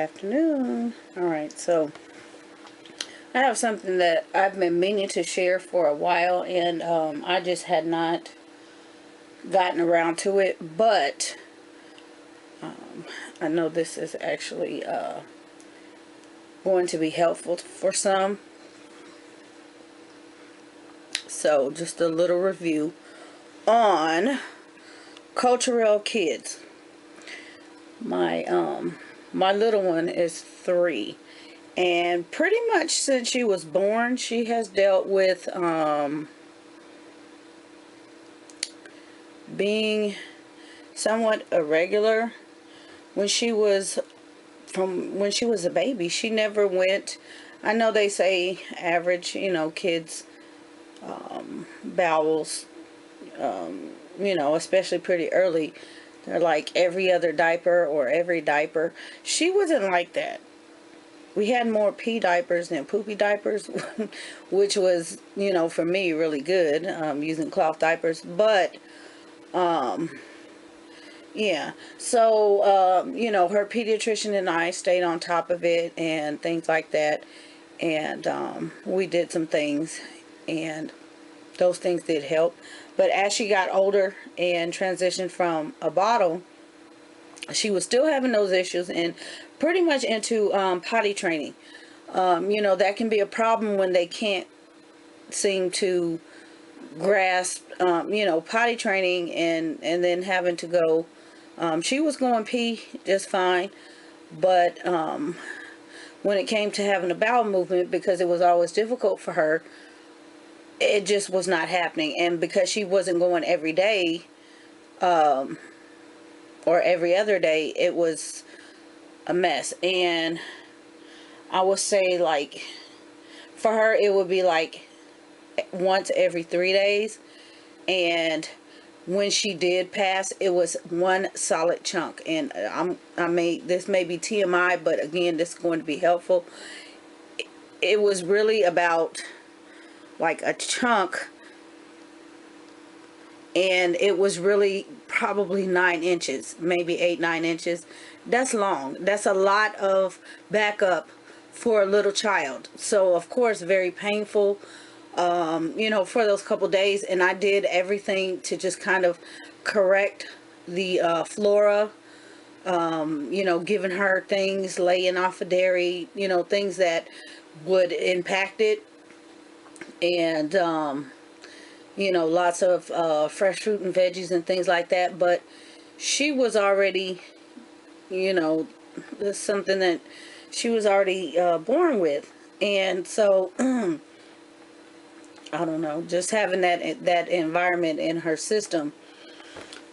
Afternoon. Alright, so I have something that I've been meaning to share for a while, and I just had not gotten around to it, but I know this is actually going to be helpful for some. So just a little review on Culturelle kids. My little one is 3, and pretty much since she was born, she has dealt with being somewhat irregular. When she was a baby, she never went. I know they say average, kids bowels, especially pretty early, they're like every other diaper or every diaper. She wasn't like that. We had more pee diapers than poopy diapers, which was, for me really good, using cloth diapers. But yeah, so her pediatrician and I stayed on top of it and things like that, and we did some things, and those things did help. But as she got older and transitioned from a bottle, she was still having those issues, and pretty much into potty training. That can be a problem when they can't seem to grasp potty training, and then having to go. She was going pee just fine, but when it came to having a bowel movement, because it was always difficult for her, it just was not happening. And because she wasn't going every day, or every other day, it was a mess. And I would say, like, for her it would be like once every 3 days, and when she did pass, it was one solid chunk. And this may be TMI, but again, this is going to be helpful. It was really about like a chunk, and it was really probably 9 inches, maybe 8-9 inches. That's long. That's a lot of backup for a little child. So of course very painful, for those couple days. And I did everything to just kind of correct the flora, giving her things, laying off of dairy, things that would impact it. And lots of fresh fruit and veggies and things like that. But she was already, there's something that she was already born with. And so I don't know, just having that environment in her system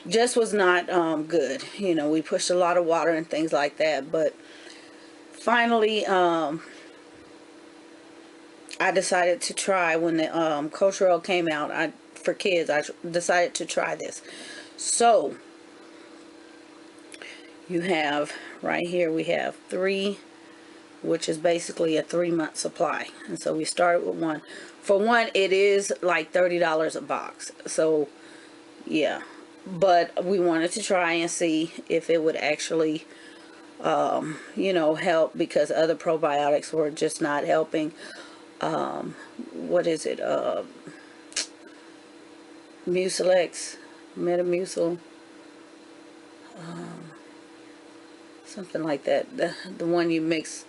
just was not good. We pushed a lot of water and things like that. But finally, I decided to try, when the Culturelle came out for kids, I decided to try this. So you have right here, we have 3, which is basically a 3-month supply. And so we started with one. For one, it is like $30 a box. So yeah, but we wanted to try and see if it would actually help, because other probiotics were just not helping. What is it? Mucilex, Metamucil, something like that. The one you mix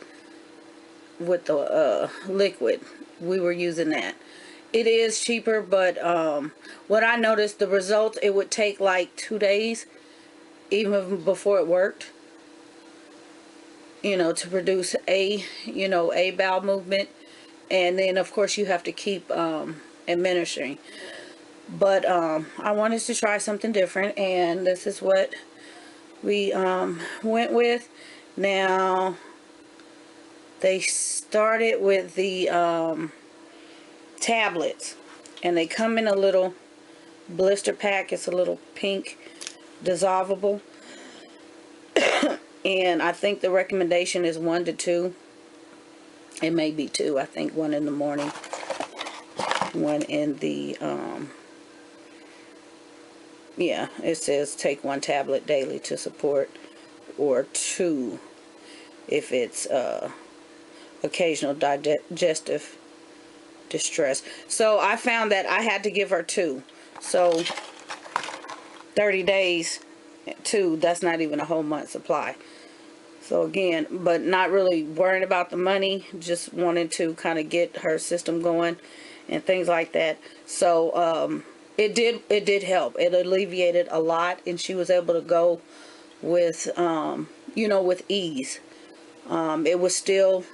with the liquid. We were using that. It is cheaper, but what I noticed, the results, it would take like 2 days, even before it worked, to produce a bowel movement. And then of course you have to keep administering. But I wanted to try something different, and this is what we went with. Now, they started with the tablets, and they come in a little blister pack. It's a little pink dissolvable. And I think the recommendation is 1 to 2. It may be 2. I think 1 in the morning, 1 in the it says take 1 tablet daily to support, or 2 if it's occasional digestive distress. So I found that I had to give her 2. So 30 days, 2, that's not even a whole month supply. So again, but not really worrying about the money, just wanted to kind of get her system going and things like that. So it did help. It alleviated a lot, and she was able to go with you know, with ease. It was still,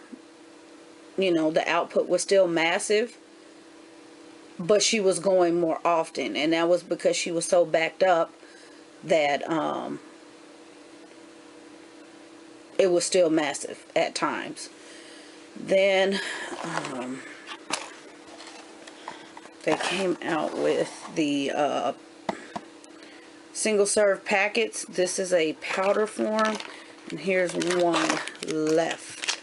you know, the output was still massive, but she was going more often, and that was because she was so backed up that it was still massive at times. Then they came out with the single serve packets. This is a powder form, and here's one left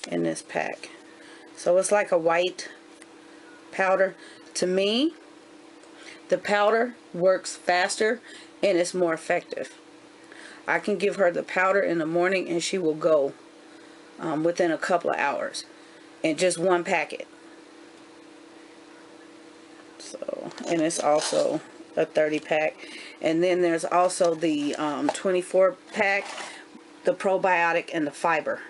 in this pack. So it's like a white powder. To me, the powder works faster and it's more effective. I can give her the powder in the morning and she will go within a couple of hours in just one packet. So, and it's also a 30 pack. And then there's also the 24 pack, the probiotic and the fiber.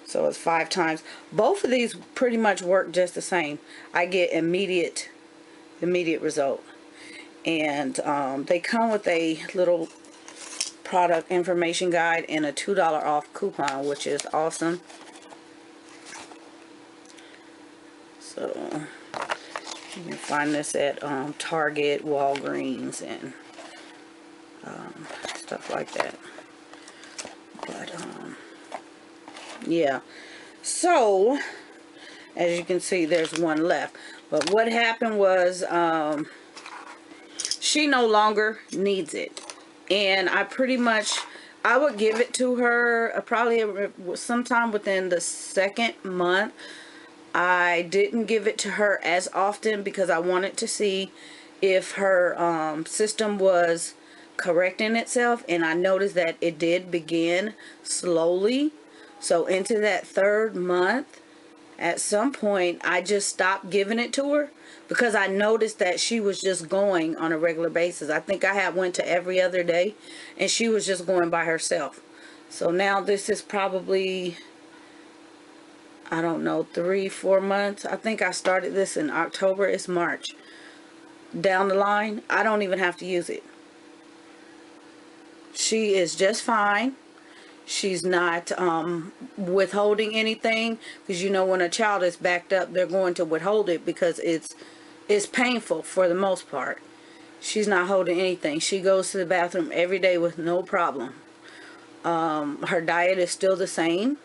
So it's 5 times. Both of these pretty much work just the same. I get immediate result. And they come with a little product information guide and a $2 off coupon, which is awesome. So you can find this at Target, Walgreens, and stuff like that. But yeah, so as you can see, there's one left. But what happened was she no longer needs it, and I would give it to her probably sometime within the 2nd month. I didn't give it to her as often because I wanted to see if her system was correcting itself, and I noticed that it did begin slowly. So into that 3rd month, at some point I just stopped giving it to her because I noticed that she was just going on a regular basis. I think I had went to every other day and she was just going by herself. So now this is probably, I don't know, 3-4 months. I think I started this in October. It's March. Down the line, I don't even have to use it. She is just fine. She's not withholding anything, because you know when a child is backed up, they're going to withhold it because it's painful for the most part. She's not holding anything. She goes to the bathroom every day with no problem. Her diet is still the same.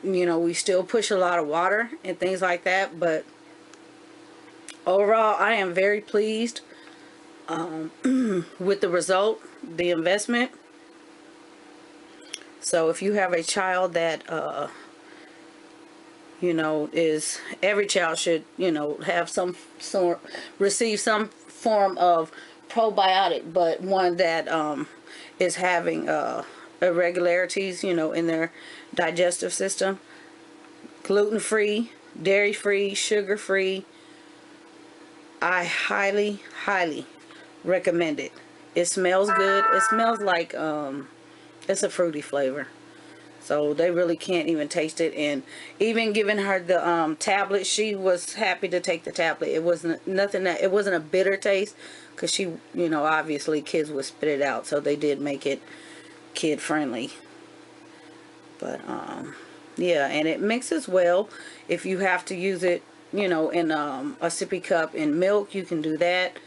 You know, we still push a lot of water and things like that, but overall I am very pleased with the result, the investment. So if you have a child that you know, every child should, you know, have receive some form of probiotic, but one that is having irregularities, you know, in their digestive system. Gluten-free, dairy-free, sugar-free. I highly recommend it. It smells good. It smells like it's a fruity flavor, so they really can't even taste it. And even giving her the tablet, she was happy to take the tablet. It wasn't it wasn't a bitter taste, because she, you know, obviously kids would spit it out, so they did make it kid friendly. But yeah, and it mixes well. If you have to use it, you know, in a sippy cup in milk, you can do that.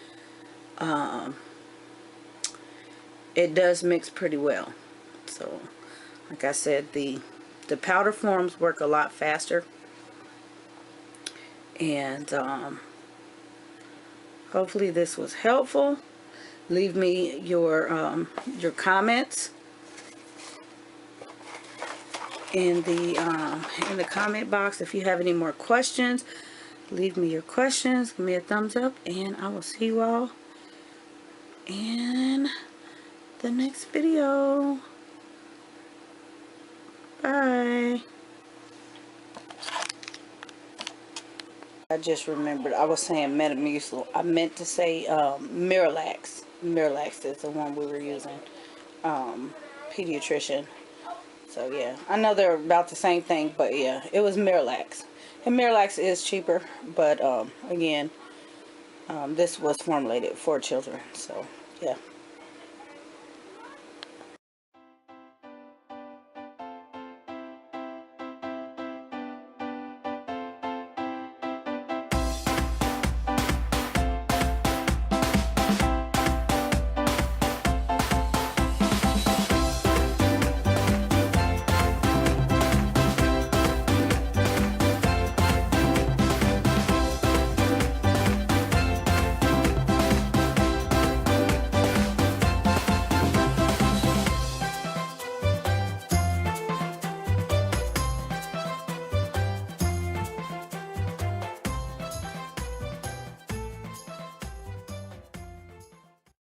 It does mix pretty well. So like I said, the powder forms work a lot faster. And hopefully this was helpful. Leave me your comments in the comment box. If you have any more questions, leave me your questions. Give me a thumbs up, and I will see you all in the next video. Bye. I just remembered I was saying Metamucil. I meant to say Miralax. Miralax is the one we were using. Pediatrician. So yeah, I know they're about the same thing, but yeah, it was Miralax. And Miralax is cheaper, but again, this was formulated for children. So yeah.